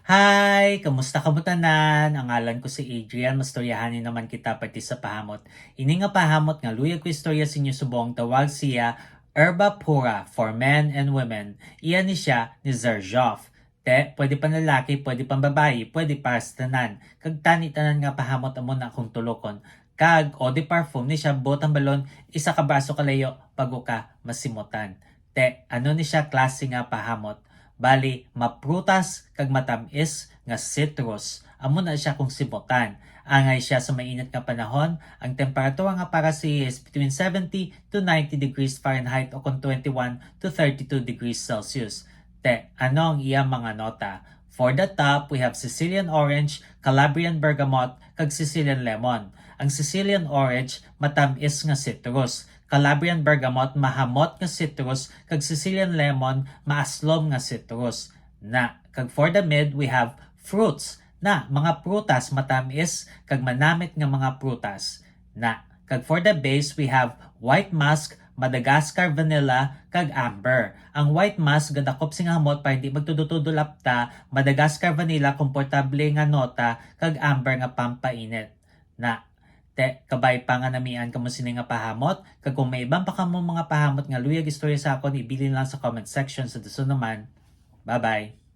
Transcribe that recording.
Hi! Kamusta ka mo tanan? Ang ngalan ko si Adrian, mastoryahanin naman kita pati sa pahamot. Ini nga pahamot nga luyag ko istorya sa inyo subong tawag siya Herba Pura for Men and Women. Iyan ni siya ni Zerzhov. Pwede pa lalaki, pwede pa babae, pwede para sa tanan. Kag tani-tanan nga pahamot amo na akong tulokon. Kag o di parfum ni siya botang balon, isa ka braso kalayo, bago ka masimutan. Ano ni siya klase nga pahamot? Bali, maprutas kag matamis nga citrus. Amo na siya kung simutan. Angay siya sa mainit nga panahon. Ang temperatura nga para siya is between 70 to 90 degrees Fahrenheit o kung 21 to 32 degrees Celsius. Ano ang iyang mga nota? For the top, we have Sicilian orange, Calabrian bergamot, kag Sicilian lemon. Ang Sicilian orange, matamis nga citrus. Calabrian bergamot, mahamot nga citrus, kag Sicilian lemon, maaslom nga citrus. Kag for the mid, we have fruits. Mga prutas, matamis, kag manamit nga mga prutas. Kag for the base, we have white musk, Madagascar vanilla, kag amber. Ang white musk, gadakop sing hamot para hindi magtudutudulap ta, Madagascar vanilla, komportable nga nota, kag amber nga pampainit. Kabay pa nga namian kamo sini nga pahamot. Kag kung may ibang pa kamo mga pahamot nga luyag istorya sa akon, ibilin lang sa comment section sa duso naman. Bye-bye!